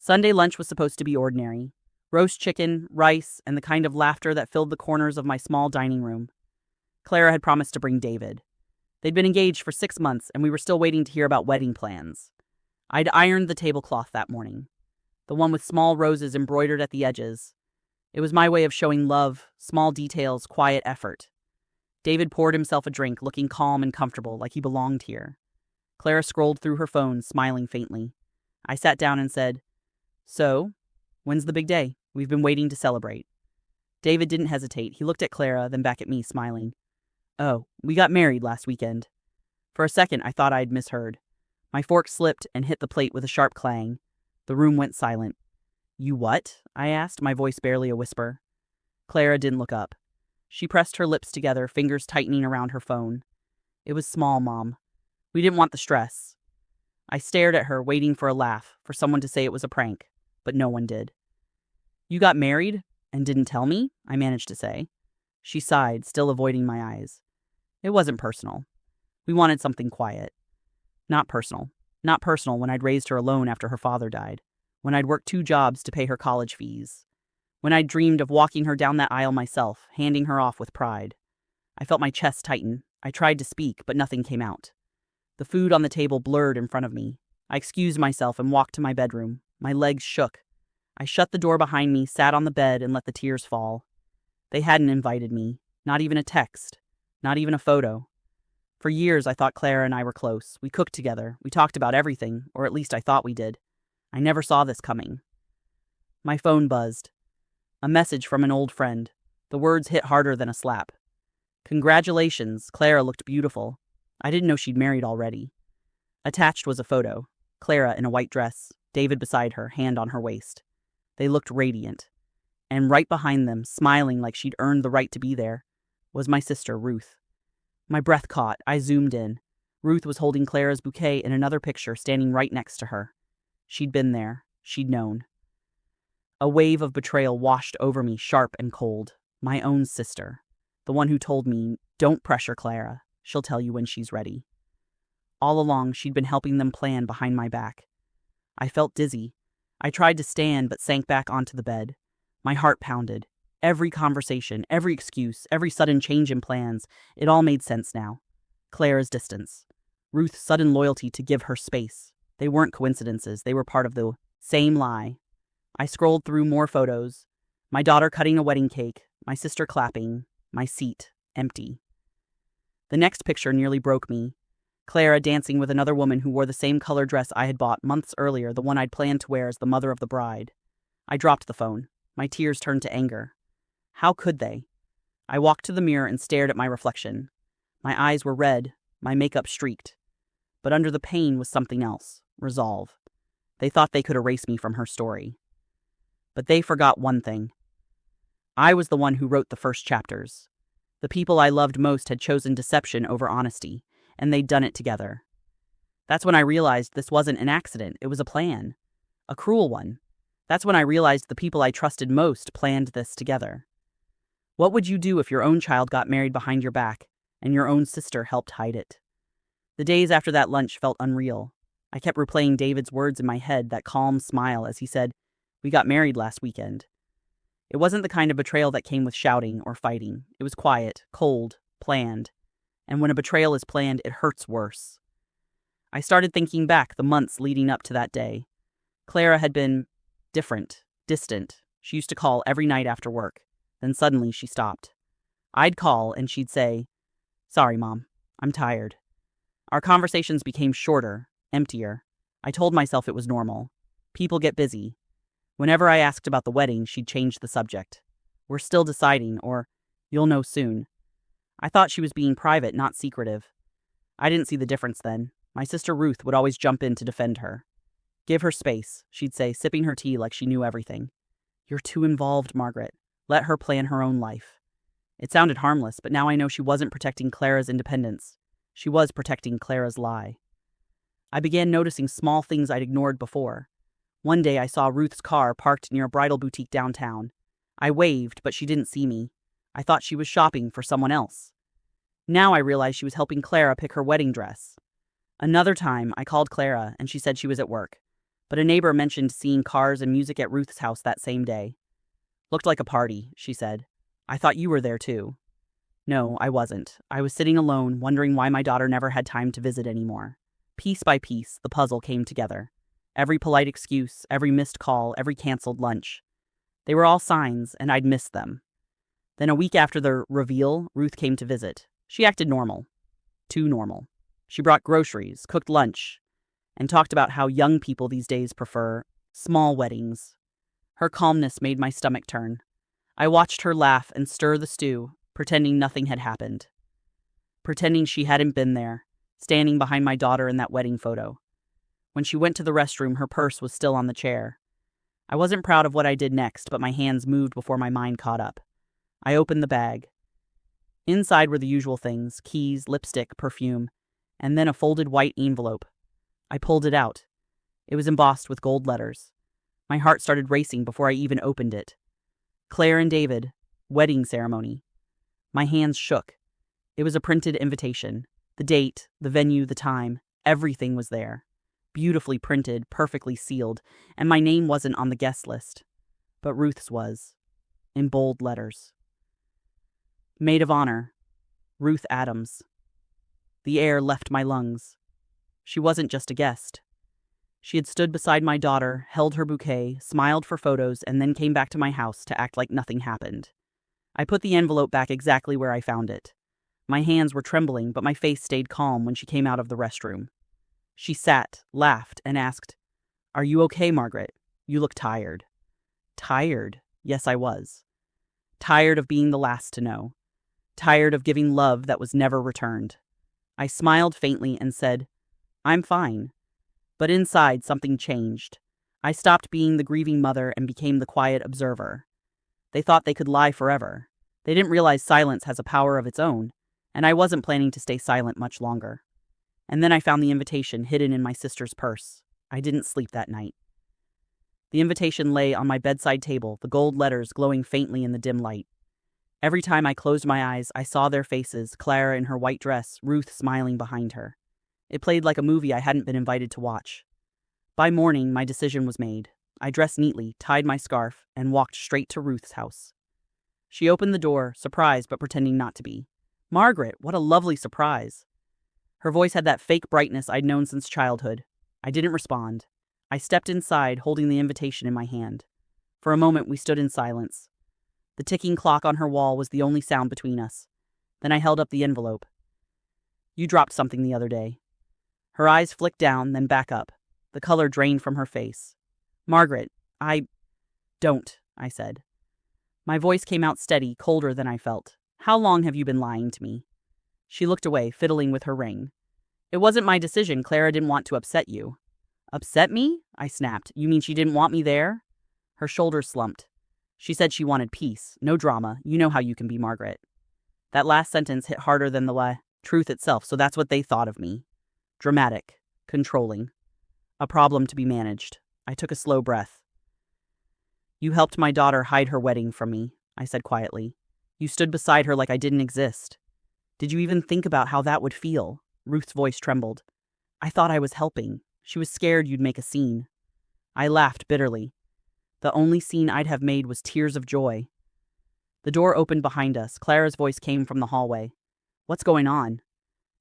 Sunday lunch was supposed to be ordinary. Roast chicken, rice, and the kind of laughter that filled the corners of my small dining room. Clara had promised to bring David. They'd been engaged for 6 months, and we were still waiting to hear about wedding plans. I'd ironed the tablecloth that morning, the one with small roses embroidered at the edges. It was my way of showing love, small details, quiet effort. David poured himself a drink, looking calm and comfortable, like he belonged here. Clara scrolled through her phone, smiling faintly. I sat down and said, "So, when's the big day? We've been waiting to celebrate." David didn't hesitate. He looked at Clara, then back at me, smiling. "Oh, we got married last weekend." For a second, I thought I'd misheard. My fork slipped and hit the plate with a sharp clang. The room went silent. "You what?" I asked, my voice barely a whisper. Clara didn't look up. She pressed her lips together, fingers tightening around her phone. "It was small, Mom. We didn't want the stress." I stared at her, waiting for a laugh, for someone to say it was a prank, but no one did. "You got married and didn't tell me?" I managed to say. She sighed, still avoiding my eyes. "It wasn't personal. We wanted something quiet. Not personal. Not personal when I'd raised her alone after her father died, when I'd worked 2 jobs to pay her college fees, when I'd dreamed of walking her down that aisle myself, handing her off with pride." I felt my chest tighten. I tried to speak, but nothing came out. The food on the table blurred in front of me. I excused myself and walked to my bedroom. My legs shook. I shut the door behind me, sat on the bed, and let the tears fall. They hadn't invited me. Not even a text. Not even a photo. For years, I thought Clara and I were close. We cooked together. We talked about everything, or at least I thought we did. I never saw this coming. My phone buzzed. A message from an old friend. The words hit harder than a slap. "Congratulations, Clara looked beautiful." I didn't know she'd married already. Attached was a photo. Clara in a white dress, David beside her, hand on her waist. They looked radiant. And right behind them, smiling like she'd earned the right to be there, was my sister, Ruth. My breath caught. I zoomed in. Ruth was holding Clara's bouquet in another picture, standing right next to her. She'd been there. She'd known. A wave of betrayal washed over me, sharp and cold. My own sister. The one who told me, "Don't pressure Clara. She'll tell you when she's ready." All along, she'd been helping them plan behind my back. I felt dizzy. I tried to stand, but sank back onto the bed. My heart pounded. Every conversation, every excuse, every sudden change in plans, it all made sense now. Clara's distance. Ruth's sudden loyalty to give her space. They weren't coincidences. They were part of the same lie. I scrolled through more photos. My daughter cutting a wedding cake, my sister clapping, my seat empty. The next picture nearly broke me. Clara dancing with another woman who wore the same color dress I had bought months earlier, the one I'd planned to wear as the mother of the bride. I dropped the phone. My tears turned to anger. How could they? I walked to the mirror and stared at my reflection. My eyes were red, my makeup streaked. But under the pain was something else, resolve. They thought they could erase me from her story. But they forgot one thing. I was the one who wrote the first chapters. The people I loved most had chosen deception over honesty, and they'd done it together. That's when I realized this wasn't an accident, it was a plan. A cruel one. That's when I realized the people I trusted most planned this together. What would you do if your own child got married behind your back, and your own sister helped hide it? The days after that lunch felt unreal. I kept replaying David's words in my head, that calm smile as he said, "We got married last weekend." It wasn't the kind of betrayal that came with shouting or fighting. It was quiet, cold, planned. And when a betrayal is planned, it hurts worse. I started thinking back the months leading up to that day. Clara had been different, distant. She used to call every night after work. Then suddenly she stopped. I'd call and she'd say, "Sorry, Mom, I'm tired." Our conversations became shorter, emptier. I told myself it was normal. People get busy. Whenever I asked about the wedding, she'd change the subject. "We're still deciding," or "You'll know soon." I thought she was being private, not secretive. I didn't see the difference then. My sister Ruth would always jump in to defend her. "Give her space," she'd say, sipping her tea like she knew everything. "You're too involved, Margaret. Let her plan her own life." It sounded harmless, but now I know she wasn't protecting Clara's independence. She was protecting Clara's lie. I began noticing small things I'd ignored before. One day I saw Ruth's car parked near a bridal boutique downtown. I waved, but she didn't see me. I thought she was shopping for someone else. Now I realized she was helping Clara pick her wedding dress. Another time, I called Clara, and she said she was at work. but a neighbor mentioned seeing cars and music at Ruth's house that same day. Looked like a party, she said. I thought you were there too. No, I wasn't. I was sitting alone, wondering why my daughter never had time to visit anymore. Piece by piece, the puzzle came together. Every polite excuse, every missed call, every canceled lunch. They were all signs, and I'd missed them. Then a week after the reveal, Ruth came to visit. She acted normal. Too normal. She brought groceries, cooked lunch, and talked about how young people these days prefer small weddings. Her calmness made my stomach turn. I watched her laugh and stir the stew, pretending nothing had happened. Pretending she hadn't been there, standing behind my daughter in that wedding photo. When she went to the restroom, her purse was still on the chair. I wasn't proud of what I did next, but my hands moved before my mind caught up. I opened the bag. Inside were the usual things: keys, lipstick, perfume, and then a folded white envelope. I pulled it out. It was embossed with gold letters. My heart started racing before I even opened it. Claire and David, wedding ceremony. My hands shook. It was a printed invitation. The date, the venue, the time, everything was there. Beautifully printed, perfectly sealed, and my name wasn't on the guest list. But Ruth's was, in bold letters. Maid of honor, Ruth Adams. The air left my lungs. She wasn't just a guest. She had stood beside my daughter, held her bouquet, smiled for photos, and then came back to my house to act like nothing happened. I put the envelope back exactly where I found it. My hands were trembling, but my face stayed calm when she came out of the restroom. She sat, laughed, and asked, "Are you okay, Margaret? You look tired." Tired? Yes, I was. Tired of being the last to know. Tired of giving love that was never returned. I smiled faintly and said, "I'm fine." But inside, something changed. I stopped being the grieving mother and became the quiet observer. They thought they could lie forever. They didn't realize silence has a power of its own, and I wasn't planning to stay silent much longer. And then I found the invitation hidden in my sister's purse. I didn't sleep that night. The invitation lay on my bedside table, the gold letters glowing faintly in the dim light. Every time I closed my eyes, I saw their faces, Clara in her white dress, Ruth smiling behind her. It played like a movie I hadn't been invited to watch. By morning, my decision was made. I dressed neatly, tied my scarf, and walked straight to Ruth's house. She opened the door, surprised but pretending not to be. "Margaret, what a lovely surprise." Her voice had that fake brightness I'd known since childhood. I didn't respond. I stepped inside, holding the invitation in my hand. For a moment, we stood in silence. The ticking clock on her wall was the only sound between us. Then I held up the envelope. "You dropped something the other day." Her eyes flicked down, then back up. The color drained from her face. "Margaret, Don't," I said. My voice came out steady, colder than I felt. "How long have you been lying to me?" She looked away, fiddling with her ring. "It wasn't my decision. Clara didn't want to upset you." "Upset me?" I snapped. "You mean she didn't want me there?" Her shoulders slumped. She said she wanted peace, no drama. You know how you can be, Margaret. That last sentence hit harder than the truth itself, so that's what they thought of me. Dramatic, controlling, a problem to be managed. I took a slow breath. "You helped my daughter hide her wedding from me," I said quietly. "You stood beside her like I didn't exist. Did you even think about how that would feel?" Ruth's voice trembled. "I thought I was helping. She was scared you'd make a scene." I laughed bitterly. The only scene I'd have made was tears of joy. The door opened behind us. Clara's voice came from the hallway. "What's going on?"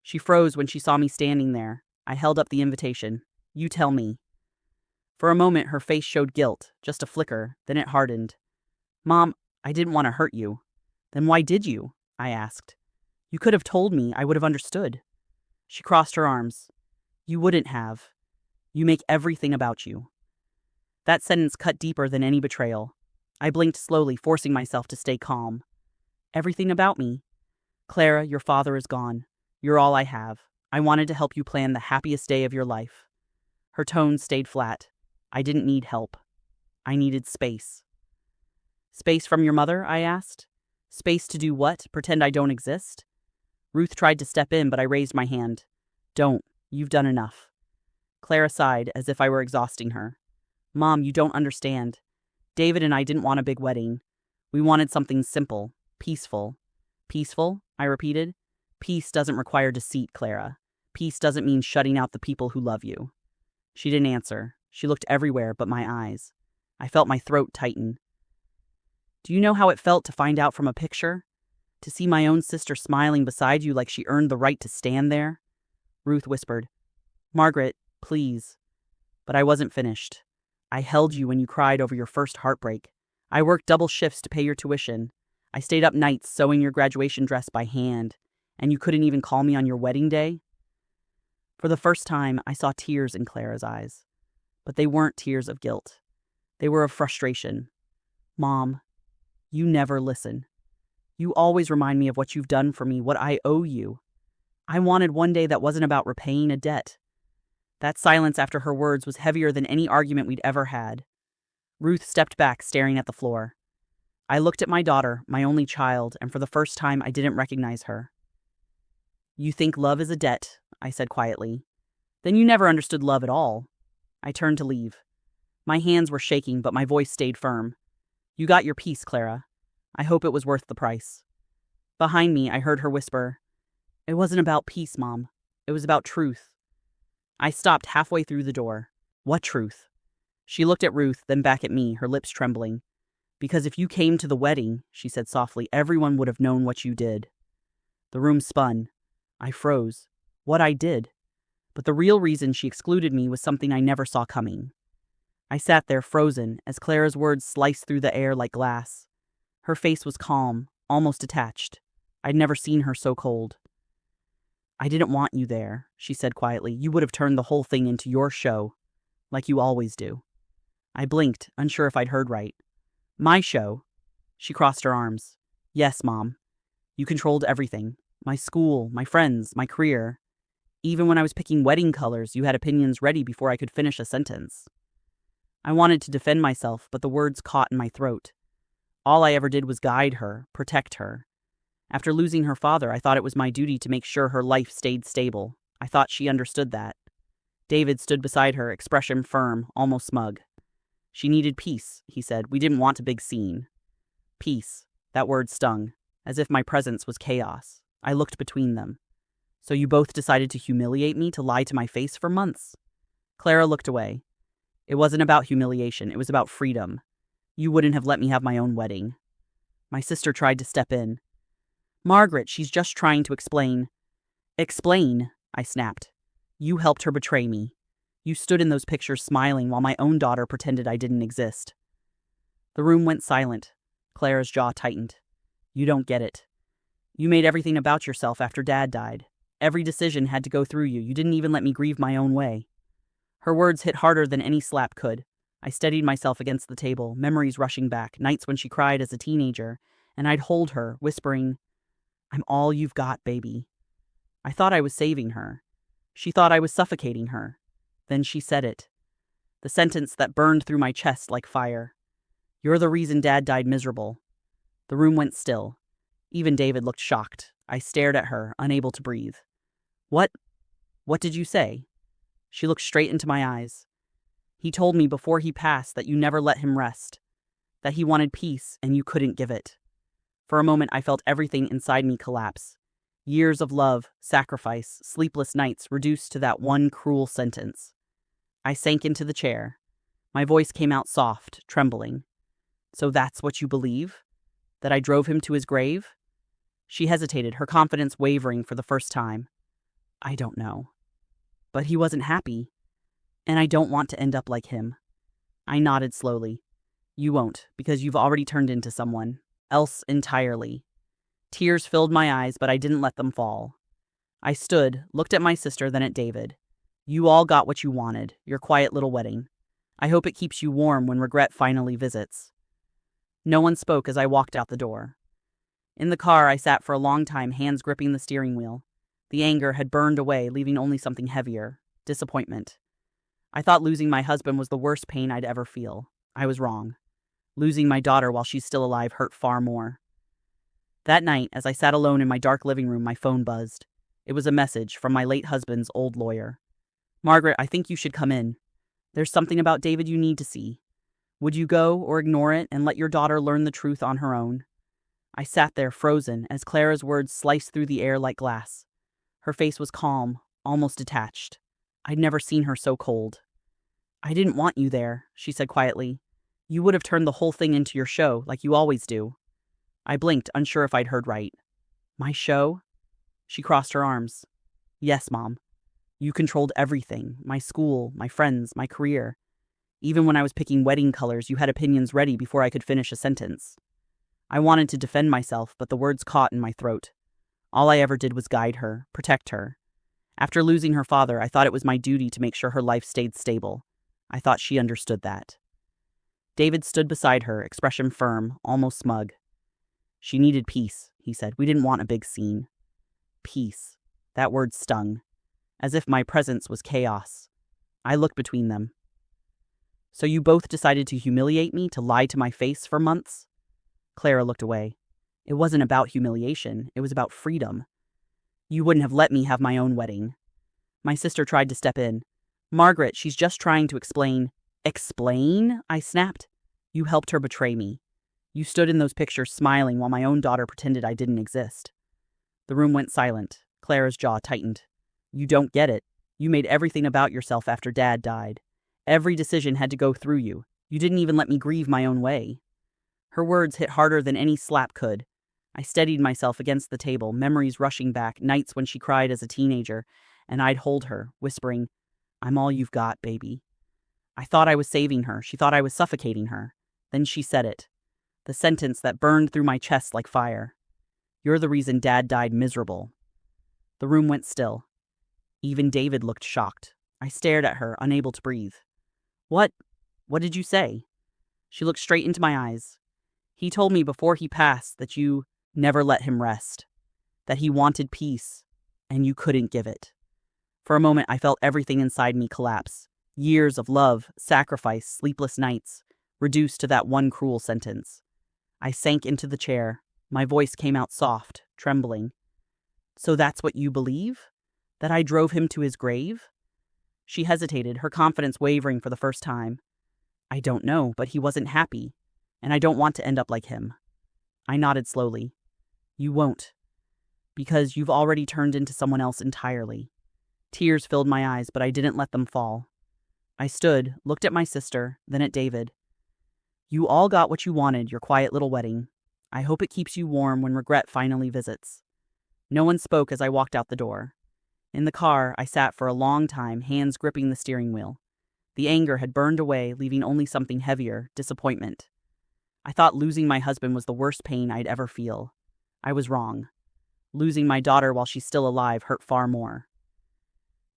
She froze when she saw me standing there. I held up the invitation. "You tell me." For a moment, her face showed guilt, just a flicker, then it hardened. "Mom, I didn't want to hurt you." "Then why did you?" I asked. "You could have told me. I would have understood." She crossed her arms. "You wouldn't have. You make everything about you." That sentence cut deeper than any betrayal. I blinked slowly, forcing myself to stay calm. "Everything about me? Clara, your father is gone. You're all I have. I wanted to help you plan the happiest day of your life." Her tone stayed flat. I didn't need help. I needed space. "Space from your mother?" I asked. "Space to do what? Pretend I don't exist?" Ruth tried to step in, but I raised my hand. "Don't. You've done enough." Clara sighed, as if I were exhausting her. "Mom, you don't understand. David and I didn't want a big wedding. We wanted something simple, peaceful." "Peaceful?" I repeated. "Peace doesn't require deceit, Clara. Peace doesn't mean shutting out the people who love you." She didn't answer. She looked everywhere but my eyes. I felt my throat tighten. Do you know how it felt to find out from a picture? To see my own sister smiling beside you like she earned the right to stand there? Ruth whispered, Margaret, please. But I wasn't finished. I held you when you cried over your first heartbreak. I worked double shifts to pay your tuition. I stayed up nights sewing your graduation dress by hand, and you couldn't even call me on your wedding day? For the first time, I saw tears in Clara's eyes. But they weren't tears of guilt. They were of frustration. Mom, you never listen. You always remind me of what you've done for me, what I owe you. I wanted one day that wasn't about repaying a debt. That silence after her words was heavier than any argument we'd ever had. Ruth stepped back, staring at the floor. I looked at my daughter, my only child, and for the first time I didn't recognize her. You think love is a debt, I said quietly. Then you never understood love at all. I turned to leave. My hands were shaking, but my voice stayed firm. You got your peace, Clara. I hope it was worth the price. Behind me, I heard her whisper, It wasn't about peace, Mom. It was about truth. I stopped halfway through the door. What truth? She looked at Ruth, then back at me, her lips trembling. Because if you came to the wedding, she said softly, everyone would have known what you did. The room spun. I froze. What I did. But the real reason she excluded me was something I never saw coming. I sat there frozen as Clara's words sliced through the air like glass. Her face was calm, almost detached. I'd never seen her so cold. I didn't want you there, she said quietly. You would have turned the whole thing into your show, like you always do. I blinked, unsure if I'd heard right. My show? She crossed her arms. Yes, Mom. You controlled everything. My school, my friends, my career. Even when I was picking wedding colors, you had opinions ready before I could finish a sentence. I wanted to defend myself, but the words caught in my throat. All I ever did was guide her, protect her. After losing her father, I thought it was my duty to make sure her life stayed stable. I thought she understood that. David stood beside her, expression firm, almost smug. She needed peace, he said. We didn't want a big scene. Peace. That word stung, as if my presence was chaos. I looked between them. So you both decided to humiliate me, to lie to my face for months? Clara looked away. It wasn't about humiliation, it was about freedom. You wouldn't have let me have my own wedding. My sister tried to step in. Margaret, she's just trying to explain. Explain, I snapped. You helped her betray me. You stood in those pictures smiling while my own daughter pretended I didn't exist. The room went silent. Clara's jaw tightened. You don't get it. You made everything about yourself after Dad died. Every decision had to go through you. You didn't even let me grieve my own way. Her words hit harder than any slap could. I steadied myself against the table, memories rushing back, nights when she cried as a teenager, and I'd hold her, whispering, I'm all you've got, baby. I thought I was saving her. She thought I was suffocating her. Then she said it. The sentence that burned through my chest like fire. You're the reason Dad died miserable. The room went still. Even David looked shocked. I stared at her, unable to breathe. What did you say? She looked straight into my eyes. He told me before he passed that you never let him rest, that he wanted peace and you couldn't give it. For a moment, I felt everything inside me collapse. Years of love, sacrifice, sleepless nights reduced to that one cruel sentence. I sank into the chair. My voice came out soft, trembling. So that's what you believe? That I drove him to his grave? She hesitated, her confidence wavering for the first time. I don't know. But he wasn't happy. And I don't want to end up like him. I nodded slowly. You won't, because you've already turned into someone else entirely. Tears filled my eyes, but I didn't let them fall. I stood, looked at my sister, then at David. You all got what you wanted, your quiet little wedding. I hope it keeps you warm when regret finally visits. No one spoke as I walked out the door. In the car, I sat for a long time, hands gripping the steering wheel. The anger had burned away, leaving only something heavier, disappointment. I thought losing my husband was the worst pain I'd ever feel. I was wrong. Losing my daughter while she's still alive hurt far more. That night, as I sat alone in my dark living room, my phone buzzed. It was a message from my late husband's old lawyer. Margaret, I think you should come in. There's something about David you need to see. Would you go or ignore it and let your daughter learn the truth on her own? I sat there frozen as Clara's words sliced through the air like glass. Her face was calm, almost detached. I'd never seen her so cold. I didn't want you there, she said quietly. You would have turned the whole thing into your show, like you always do. I blinked, unsure if I'd heard right. My show? She crossed her arms. Yes, Mom. You controlled everything. My school, my friends, my career. Even when I was picking wedding colors, you had opinions ready before I could finish a sentence. I wanted to defend myself, but the words caught in my throat. All I ever did was guide her, protect her. After losing her father, I thought it was my duty to make sure her life stayed stable. I thought she understood that. David stood beside her, expression firm, almost smug. She needed peace, he said. We didn't want a big scene. Peace. That word stung, as if my presence was chaos. I looked between them. So you both decided to humiliate me, to lie to my face for months? Clara looked away. It wasn't about humiliation. It was about freedom. You wouldn't have let me have my own wedding. My sister tried to step in. Margaret, she's just trying to explain. Explain? I snapped. You helped her betray me. You stood in those pictures smiling while my own daughter pretended I didn't exist. The room went silent. Clara's jaw tightened. You don't get it. You made everything about yourself after Dad died. Every decision had to go through you. You didn't even let me grieve my own way. Her words hit harder than any slap could. I steadied myself against the table, memories rushing back, nights when she cried as a teenager, and I'd hold her, whispering, I'm all you've got, baby. I thought I was saving her. She thought I was suffocating her. Then she said it. The sentence that burned through my chest like fire. You're the reason Dad died miserable. The room went still. Even David looked shocked. I stared at her, unable to breathe. What did you say? She looked straight into my eyes. He told me before he passed that you never let him rest, that he wanted peace, and you couldn't give it. For a moment, I felt everything inside me collapse. Years of love, sacrifice, sleepless nights, reduced to that one cruel sentence. I sank into the chair. My voice came out soft, trembling. So that's what you believe? That I drove him to his grave? She hesitated, her confidence wavering for the first time. I don't know, but he wasn't happy, and I don't want to end up like him. I nodded slowly. You won't, because you've already turned into someone else entirely. Tears filled my eyes, but I didn't let them fall. I stood, looked at my sister, then at David. You all got what you wanted, your quiet little wedding. I hope it keeps you warm when regret finally visits. No one spoke as I walked out the door. In the car, I sat for a long time, hands gripping the steering wheel. The anger had burned away, leaving only something heavier, disappointment. I thought losing my husband was the worst pain I'd ever feel. I was wrong. Losing my daughter while she's still alive hurt far more.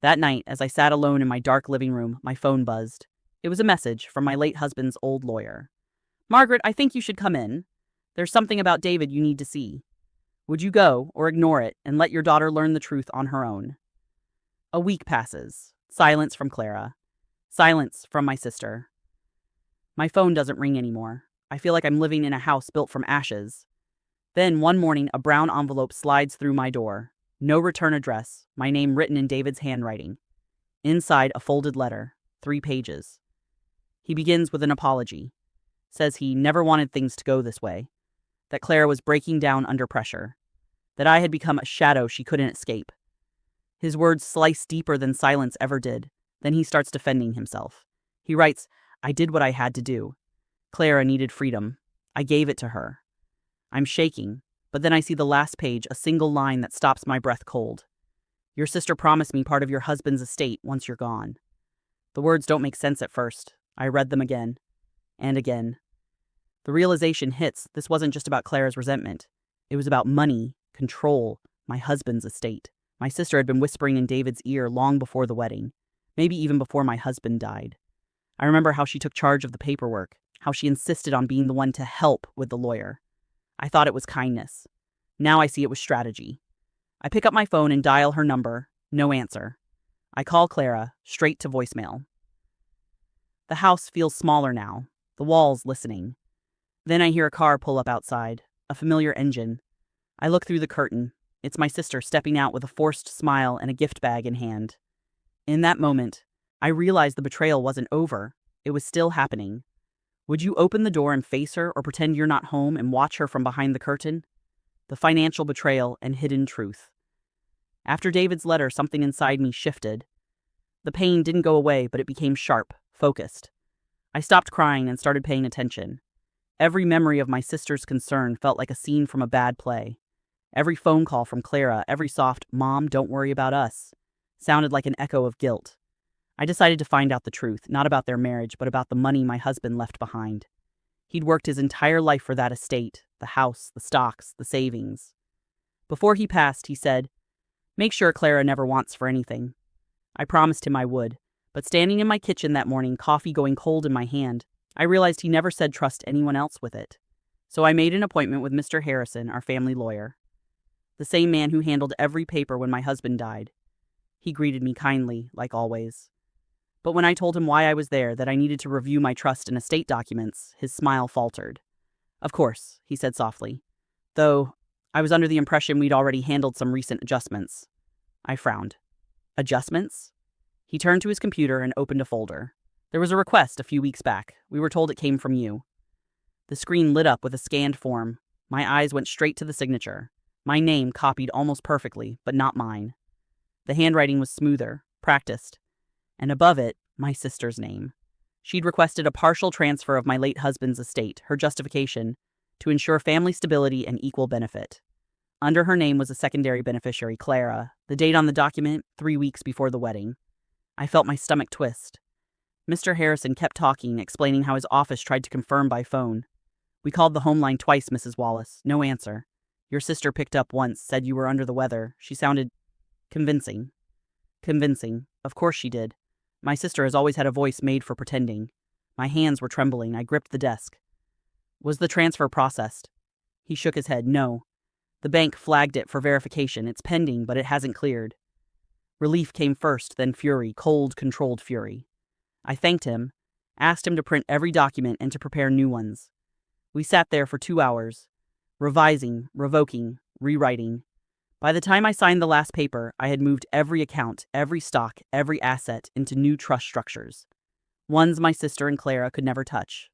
That night, as I sat alone in my dark living room, my phone buzzed. It was a message from my late husband's old lawyer. Margaret, I think you should come in. There's something about David you need to see. Would you go, or ignore it, and let your daughter learn the truth on her own? A week passes. Silence from Clara. Silence from my sister. My phone doesn't ring anymore. I feel like I'm living in a house built from ashes. Then, one morning, a brown envelope slides through my door. No return address, my name written in David's handwriting. Inside, a folded letter, 3 pages. He begins with an apology. Says he never wanted things to go this way. That Clara was breaking down under pressure. That I had become a shadow she couldn't escape. His words slice deeper than silence ever did. Then he starts defending himself. He writes, I did what I had to do. Clara needed freedom. I gave it to her. I'm shaking, but then I see the last page, a single line that stops my breath cold. Your sister promised me part of your husband's estate once you're gone. The words don't make sense at first. I read them again. And again. The realization hits this wasn't just about Clara's resentment. It was about money, control, my husband's estate. My sister had been whispering in David's ear long before the wedding, maybe even before my husband died. I remember how she took charge of the paperwork, how she insisted on being the one to help with the lawyer. I thought it was kindness. Now I see it was strategy. I pick up my phone and dial her number. No answer. I call Clara, straight to voicemail. The house feels smaller now, the walls listening. Then I hear a car pull up outside, a familiar engine. I look through the curtain. It's my sister stepping out with a forced smile and a gift bag in hand. In that moment, I realized the betrayal wasn't over. It was still happening. Would you open the door and face her, or pretend you're not home and watch her from behind the curtain? The financial betrayal and hidden truth. After David's letter, something inside me shifted. The pain didn't go away, but it became sharp, focused. I stopped crying and started paying attention. Every memory of my sister's concern felt like a scene from a bad play. Every phone call from Clara, every soft, "Mom, don't worry about us," sounded like an echo of guilt. I decided to find out the truth, not about their marriage, but about the money my husband left behind. He'd worked his entire life for that estate, the house, the stocks, the savings. Before he passed, he said, "Make sure Clara never wants for anything." I promised him I would, but standing in my kitchen that morning, coffee going cold in my hand, I realized he never said trust anyone else with it. So I made an appointment with Mr. Harrison, our family lawyer, the same man who handled every paper when my husband died. He greeted me kindly, like always. But when I told him why I was there, that I needed to review my trust and estate documents, his smile faltered. "Of course," he said softly, "though I was under the impression we'd already handled some recent adjustments." I frowned. "Adjustments?" He turned to his computer and opened a folder. "There was a request a few weeks back. We were told it came from you." The screen lit up with a scanned form. My eyes went straight to the signature. My name copied almost perfectly, but not mine. The handwriting was smoother, practiced, and above it, my sister's name. She'd requested a partial transfer of my late husband's estate, her justification, to ensure family stability and equal benefit. Under her name was a secondary beneficiary, Clara. The date on the document, 3 weeks before the wedding. I felt my stomach twist. Mr. Harrison kept talking, explaining how his office tried to confirm by phone. "We called the home line twice, Mrs. Wallace. No answer. Your sister picked up once, said you were under the weather. She sounded convincing." Convincing. Of course she did. My sister has always had a voice made for pretending. My hands were trembling. I gripped the desk. "Was the transfer processed?" He shook his head. "No. The bank flagged it for verification. It's pending, but it hasn't cleared." Relief came first, then fury, cold, controlled fury. I thanked him, asked him to print every document and to prepare new ones. We sat there for 2 hours, revising, revoking, rewriting. By the time I signed the last paper, I had moved every account, every stock, every asset into new trust structures, ones my sister and Clara could never touch.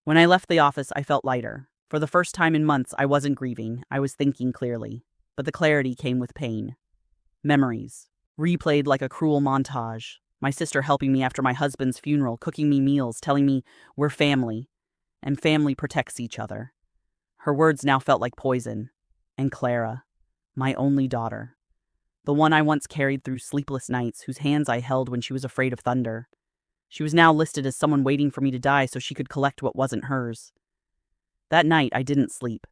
When I left the office, I felt lighter. For the first time in months, I wasn't grieving. I was thinking clearly. But the clarity came with pain. Memories, replayed like a cruel montage. My sister helping me after my husband's funeral, cooking me meals, telling me we're family, and family protects each other. Her words now felt like poison. And Clara, my only daughter, the one I once carried through sleepless nights, whose hands I held when she was afraid of thunder. She was now listed as someone waiting for me to die so she could collect what wasn't hers. That night, I didn't sleep.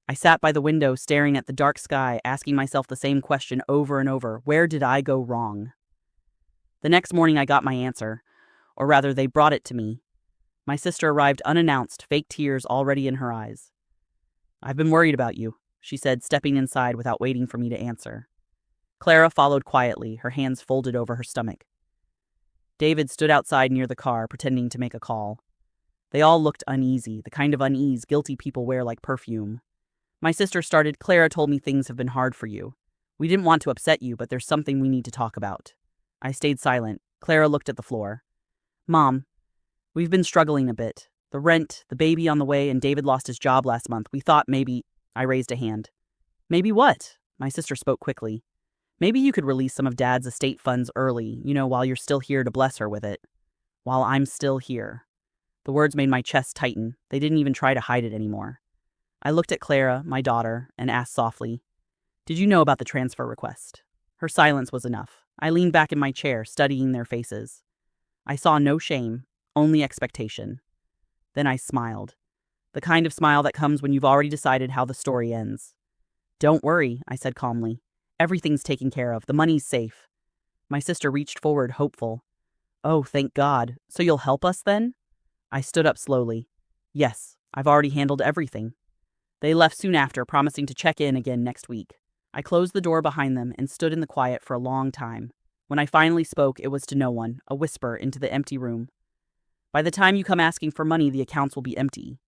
I sat by the window staring at the dark sky, asking myself the same question over and over. Where did I go wrong? The next morning, I got my answer. Or rather, they brought it to me. My sister arrived unannounced, fake tears already in her eyes. "I've been worried about you," she said, stepping inside without waiting for me to answer. Clara followed quietly, her hands folded over her stomach. David stood outside near the car, pretending to make a call. They all looked uneasy, the kind of unease guilty people wear like perfume. My sister started, "Clara told me things have been hard for you. We didn't want to upset you, but there's something we need to talk about." I stayed silent. Clara looked at the floor. "Mom, we've been struggling a bit. The rent, the baby on the way, and David lost his job last month. We thought maybe—" I raised a hand. "Maybe what?" My sister spoke quickly. "Maybe you could release some of Dad's estate funds early, while you're still here to bless her with it. While I'm still here." The words made my chest tighten. They didn't even try to hide it anymore. I looked at Clara, my daughter, and asked softly, "Did you know about the transfer request?" Her silence was enough. I leaned back in my chair, studying their faces. I saw no shame, only expectation. Then I smiled. The kind of smile that comes when you've already decided how the story ends. "Don't worry," I said calmly. "Everything's taken care of. The money's safe." My sister reached forward, hopeful. "Oh, thank God. So you'll help us then?" I stood up slowly. "Yes, I've already handled everything." They left soon after, promising to check in again next week. I closed the door behind them and stood in the quiet for a long time. When I finally spoke, it was to no one, a whisper into the empty room. "By the time you come asking for money, the accounts will be empty."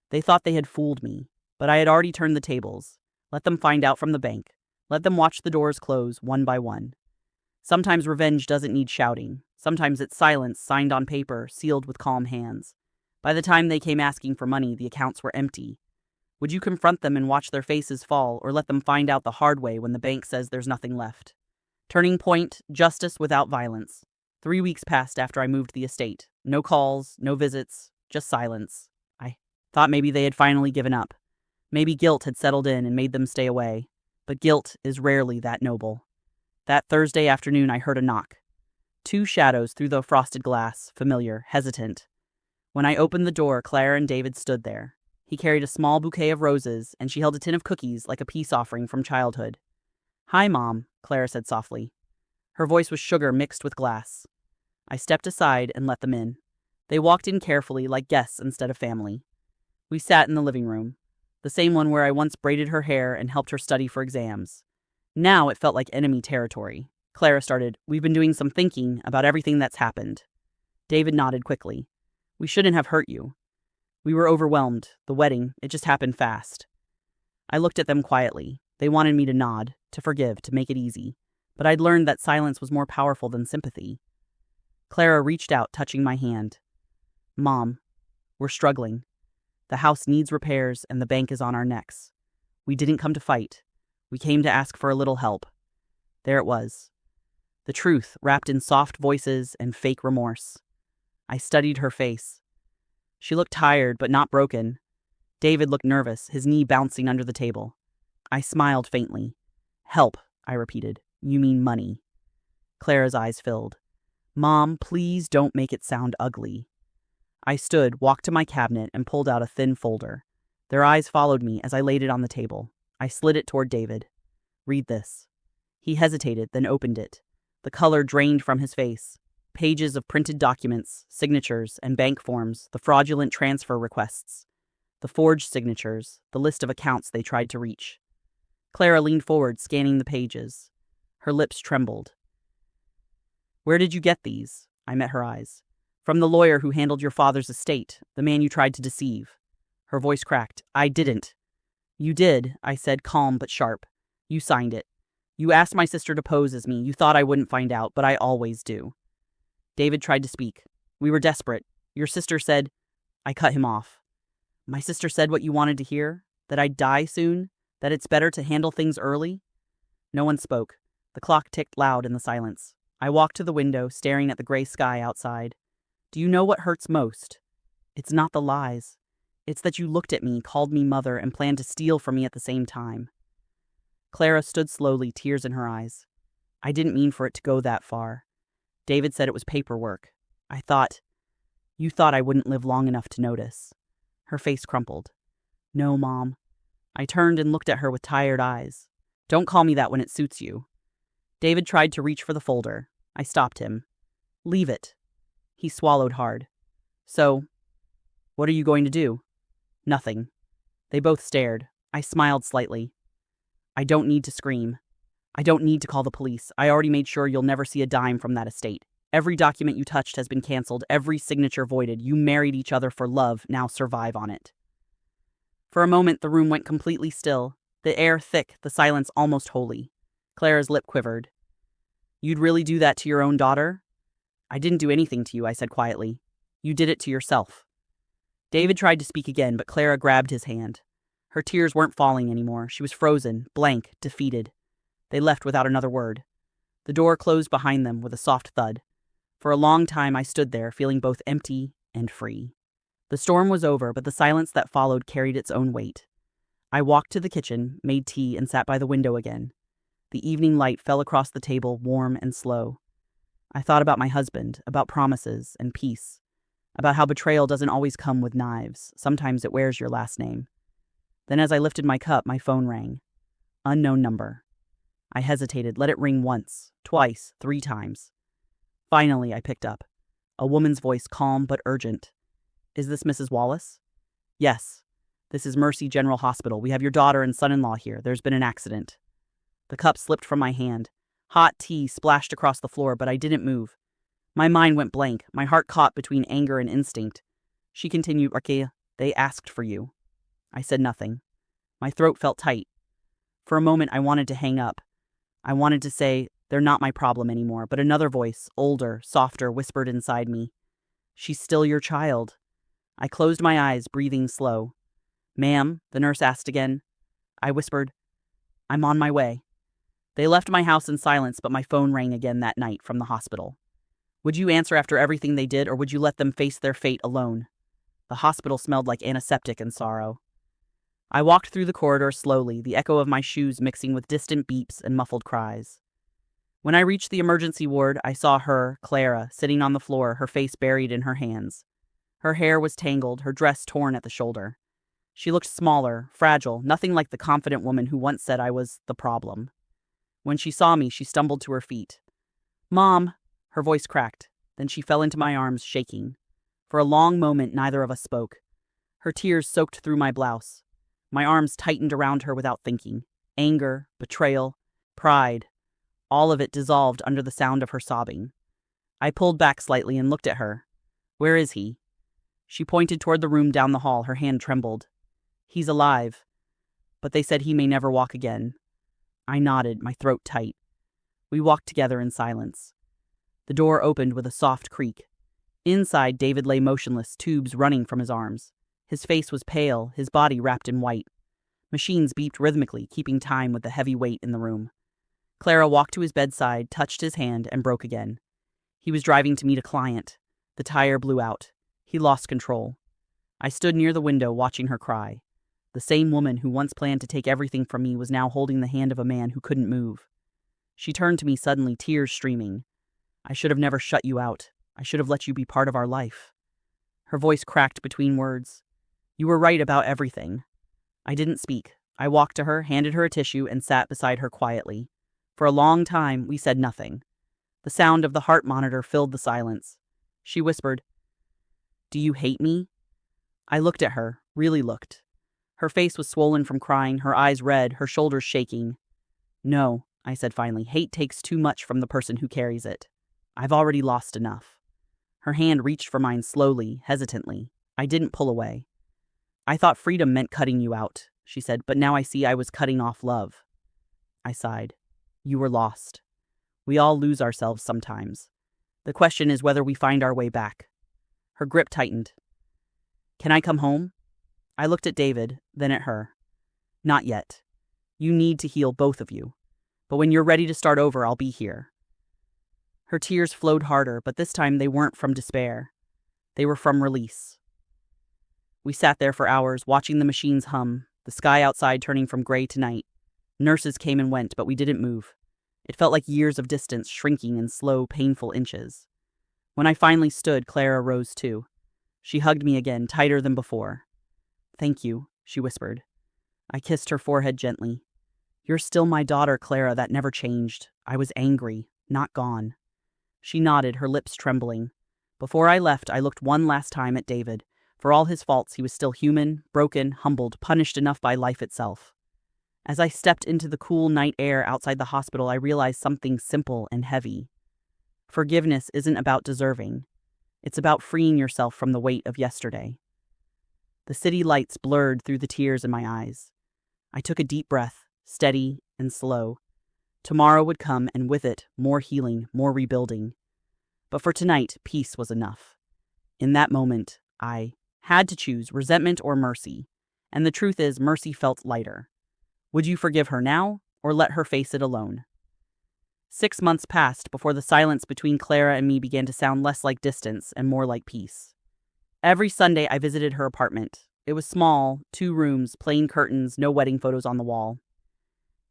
They thought they had fooled me, but I had already turned the tables. Let them find out from the bank. Let them watch the doors close one by one. Sometimes revenge doesn't need shouting. Sometimes it's silence, signed on paper, sealed with calm hands. By the time they came asking for money, the accounts were empty. Would you confront them and watch their faces fall, or let them find out the hard way when the bank says there's nothing left? Turning point, justice without violence. 3 weeks passed after I moved the estate. No calls, no visits, just silence. I thought maybe they had finally given up. Maybe guilt had settled in and made them stay away. But guilt is rarely that noble. That Thursday afternoon I heard a knock. 2 shadows through the frosted glass, familiar, hesitant. When I opened the door, Claire and David stood there. He carried a small bouquet of roses, and she held a tin of cookies like a peace offering from childhood. "Hi, Mom," Clara said softly. Her voice was sugar mixed with glass. I stepped aside and let them in. They walked in carefully, like guests instead of family. We sat in the living room, the same one where I once braided her hair and helped her study for exams. Now it felt like enemy territory. Clara started, "We've been doing some thinking about everything that's happened." David nodded quickly. "We shouldn't have hurt you. We were overwhelmed. The wedding, it just happened fast." I looked at them quietly. They wanted me to nod, to forgive, to make it easy. But I'd learned that silence was more powerful than sympathy. Clara reached out, touching my hand. "Mom, we're struggling. The house needs repairs and the bank is on our necks. We didn't come to fight. We came to ask for a little help." There it was. The truth, wrapped in soft voices and fake remorse. I studied her face. She looked tired, but not broken. David looked nervous, his knee bouncing under the table. I smiled faintly. "Help," I repeated. "You mean money." Clara's eyes filled. "Mom, please don't make it sound ugly." I stood, walked to my cabinet, and pulled out a thin folder. Their eyes followed me as I laid it on the table. I slid it toward David. "Read this." He hesitated, then opened it. The color drained from his face. Pages of printed documents, signatures, and bank forms, the fraudulent transfer requests, the forged signatures, the list of accounts they tried to reach. Clara leaned forward, scanning the pages. Her lips trembled. "Where did you get these?" I met her eyes. "From the lawyer who handled your father's estate, the man you tried to deceive." Her voice cracked. "I didn't." "You did," I said, calm but sharp. "You signed it. You asked my sister to pose as me. You thought I wouldn't find out, but I always do." David tried to speak. "We were desperate. Your sister said—" I cut him off. "My sister said what you wanted to hear? That I'd die soon? That it's better to handle things early?" No one spoke. The clock ticked loud in the silence. I walked to the window, staring at the gray sky outside. "Do you know what hurts most? It's not the lies. It's that you looked at me, called me mother, and planned to steal from me at the same time." Clara stood slowly, tears in her eyes. "I didn't mean for it to go that far. David said it was paperwork. You thought I wouldn't live long enough to notice." Her face crumpled. "No, Mom." I turned and looked at her with tired eyes. "Don't call me that when it suits you." David tried to reach for the folder. I stopped him. "Leave it." He swallowed hard. "So, what are you going to do?" "Nothing." They both stared. I smiled slightly. "I don't need to scream. I don't need to call the police. I already made sure you'll never see a dime from that estate. Every document you touched has been canceled, every signature voided. You married each other for love, now survive on it." For a moment, the room went completely still, the air thick, the silence almost holy. Clara's lip quivered. "You'd really do that to your own daughter?" "I didn't do anything to you," I said quietly. "You did it to yourself." David tried to speak again, but Clara grabbed his hand. Her tears weren't falling anymore. She was frozen, blank, defeated. They left without another word. The door closed behind them with a soft thud. For a long time I stood there, feeling both empty and free. The storm was over, but the silence that followed carried its own weight. I walked to the kitchen, made tea, and sat by the window again. The evening light fell across the table, warm and slow. I thought about my husband, about promises and peace, about how betrayal doesn't always come with knives. Sometimes it wears your last name. Then as I lifted my cup, my phone rang. Unknown number. I hesitated, let it ring once, twice, 3 times. Finally, I picked up. A woman's voice, calm but urgent. "Is this Mrs. Wallace?" "Yes. This is Mercy General Hospital. We have your daughter and son-in-law here. There's been an accident." The cup slipped from my hand. Hot tea splashed across the floor, but I didn't move. My mind went blank, my heart caught between anger and instinct. She continued, "Arkeya, they asked for you." I said nothing. My throat felt tight. For a moment, I wanted to hang up. I wanted to say, "They're not my problem anymore," but another voice, older, softer, whispered inside me. "She's still your child." I closed my eyes, breathing slow. "Ma'am," the nurse asked again. I whispered, "I'm on my way." They left my house in silence, but my phone rang again that night from the hospital. Would you answer after everything they did, or would you let them face their fate alone? The hospital smelled like antiseptic and sorrow. I walked through the corridor slowly, the echo of my shoes mixing with distant beeps and muffled cries. When I reached the emergency ward, I saw her, Clara, sitting on the floor, her face buried in her hands. Her hair was tangled, her dress torn at the shoulder. She looked smaller, fragile, nothing like the confident woman who once said I was the problem. When she saw me, she stumbled to her feet. "Mom!" Her voice cracked. Then she fell into my arms, shaking. For a long moment, neither of us spoke. Her tears soaked through my blouse. My arms tightened around her without thinking. Anger, betrayal, pride. All of it dissolved under the sound of her sobbing. I pulled back slightly and looked at her. "Where is he?" She pointed toward the room down the hall, her hand trembled. "He's alive. But they said he may never walk again." I nodded, my throat tight. We walked together in silence. The door opened with a soft creak. Inside, David lay motionless, tubes running from his arms. His face was pale, his body wrapped in white. Machines beeped rhythmically, keeping time with the heavy weight in the room. Clara walked to his bedside, touched his hand, and broke again. He was driving to meet a client. The tire blew out. He lost control. I stood near the window, watching her cry. The same woman who once planned to take everything from me was now holding the hand of a man who couldn't move. She turned to me suddenly, tears streaming. "I should have never shut you out. I should have let you be part of our life." Her voice cracked between words. "You were right about everything." I didn't speak. I walked to her, handed her a tissue, and sat beside her quietly. For a long time, we said nothing. The sound of the heart monitor filled the silence. She whispered, "Do you hate me?" I looked at her, really looked. Her face was swollen from crying, her eyes red, her shoulders shaking. "No," I said finally. "Hate takes too much from the person who carries it. I've already lost enough." Her hand reached for mine slowly, hesitantly. I didn't pull away. "I thought freedom meant cutting you out," she said, "but now I see I was cutting off love." I sighed. "You were lost. We all lose ourselves sometimes. The question is whether we find our way back." Her grip tightened. "Can I come home?" I looked at David, then at her. "Not yet. You need to heal, both of you. But when you're ready to start over, I'll be here." Her tears flowed harder, but this time they weren't from despair. They were from release. We sat there for hours, watching the machines hum, the sky outside turning from gray to night. Nurses came and went, but we didn't move. It felt like years of distance shrinking in slow, painful inches. When I finally stood, Clara rose too. She hugged me again, tighter than before. "Thank you," she whispered. I kissed her forehead gently. "You're still my daughter, Clara. That never changed. I was angry, not gone." She nodded, her lips trembling. Before I left, I looked one last time at David. For all his faults, he was still human, broken, humbled, punished enough by life itself. As I stepped into the cool night air outside the hospital, I realized something simple and heavy. Forgiveness isn't about deserving. It's about freeing yourself from the weight of yesterday. The city lights blurred through the tears in my eyes. I took a deep breath, steady and slow. Tomorrow would come, and with it, more healing, more rebuilding. But for tonight, peace was enough. In that moment, I had to choose resentment or mercy. And the truth is, mercy felt lighter. Would you forgive her now, or let her face it alone? 6 months passed before the silence between Clara and me began to sound less like distance and more like peace. Every Sunday, I visited her apartment. It was small, 2 rooms, plain curtains, no wedding photos on the wall.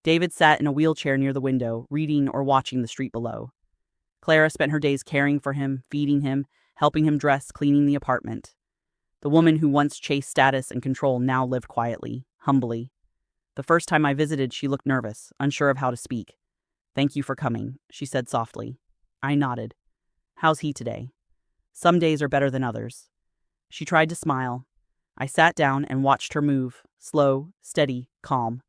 David sat in a wheelchair near the window, reading or watching the street below. Clara spent her days caring for him, feeding him, helping him dress, cleaning the apartment. The woman who once chased status and control now lived quietly, humbly. The first time I visited, she looked nervous, unsure of how to speak. "Thank you for coming," she said softly. I nodded. "How's he today?" "Some days are better than others." She tried to smile. I sat down and watched her move, slow, steady, calm.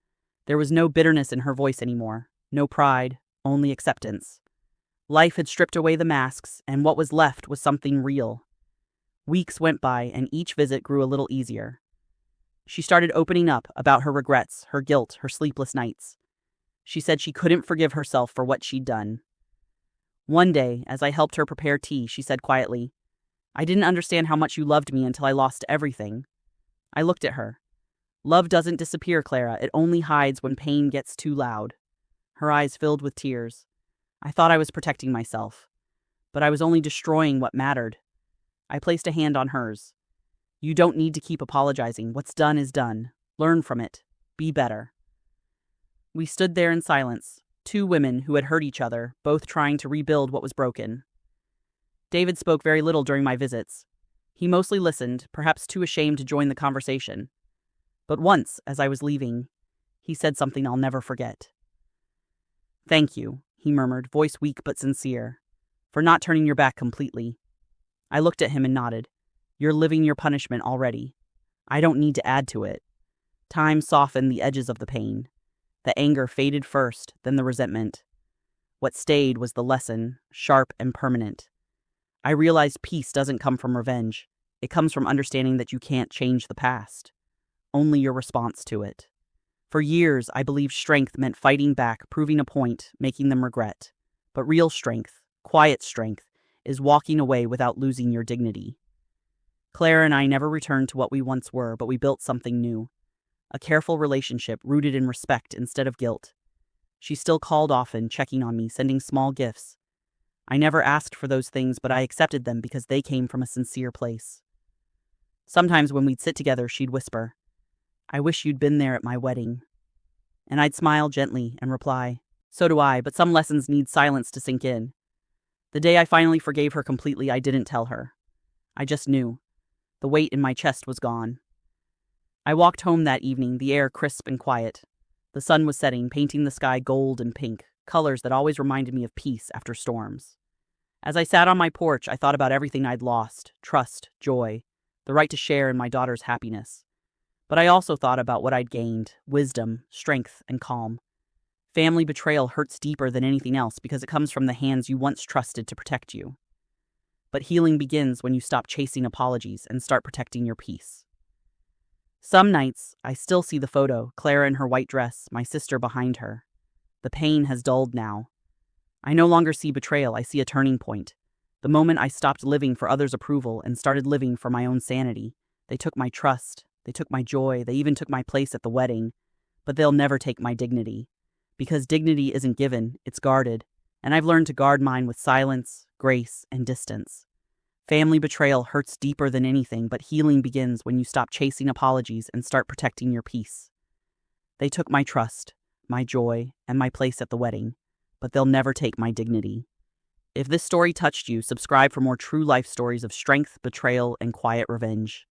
There was no bitterness in her voice anymore, no pride, only acceptance. Life had stripped away the masks, and what was left was something real. Weeks went by, and each visit grew a little easier. She started opening up about her regrets, her guilt, her sleepless nights. She said she couldn't forgive herself for what she'd done. One day, as I helped her prepare tea, she said quietly, "I didn't understand how much you loved me until I lost everything." I looked at her. "Love doesn't disappear, Clara. It only hides when pain gets too loud." Her eyes filled with tears. I thought I was protecting myself. but I was only destroying what mattered. I placed a hand on hers. You don't need to keep apologizing. What's done is done. Learn from it. Be better. We stood there in silence, two women who had hurt each other, both trying to rebuild what was broken. David spoke very little during my visits. He mostly listened, perhaps too ashamed to join the conversation. But once, as I was leaving, he said something I'll never forget. "Thank you," he murmured, voice weak but sincere, "for not turning your back completely." I looked at him and nodded. "You're living your punishment already. I don't need to add to it." Time softened the edges of the pain. The anger faded first, then the resentment. What stayed was the lesson, sharp and permanent. I realized peace doesn't come from revenge. It comes from understanding that you can't change the past, only your response to it. For years, I believed strength meant fighting back, proving a point, making them regret. But real strength, quiet strength, is walking away without losing your dignity. Claire and I never returned to what we once were, but we built something new. A careful relationship rooted in respect instead of guilt. She still called often, checking on me, sending small gifts. I never asked for those things, but I accepted them because they came from a sincere place. Sometimes when we'd sit together, she'd whisper, "I wish you'd been there at my wedding." And I'd smile gently and reply, "So do I, but some lessons need silence to sink in." The day I finally forgave her completely, I didn't tell her. I just knew. The weight in my chest was gone. I walked home that evening, the air crisp and quiet. The sun was setting, painting the sky gold and pink, colors that always reminded me of peace after storms. As I sat on my porch, I thought about everything I'd lost: trust, joy, the right to share in my daughter's happiness. But I also thought about what I'd gained: wisdom, strength, and calm. Family betrayal hurts deeper than anything else because it comes from the hands you once trusted to protect you. But healing begins when you stop chasing apologies and start protecting your peace. Some nights, I still see the photo, Clara in her white dress, my sister behind her. The pain has dulled now. I no longer see betrayal, I see a turning point. The moment I stopped living for others' approval and started living for my own sanity. They took my trust, they took my joy, they even took my place at the wedding. But they'll never take my dignity. Because dignity isn't given, it's guarded. And I've learned to guard mine with silence, grace, and distance. Family betrayal hurts deeper than anything, but healing begins when you stop chasing apologies and start protecting your peace. They took my trust, my joy, and my place at the wedding, but they'll never take my dignity. If this story touched you, subscribe for more true life stories of strength, betrayal, and quiet revenge.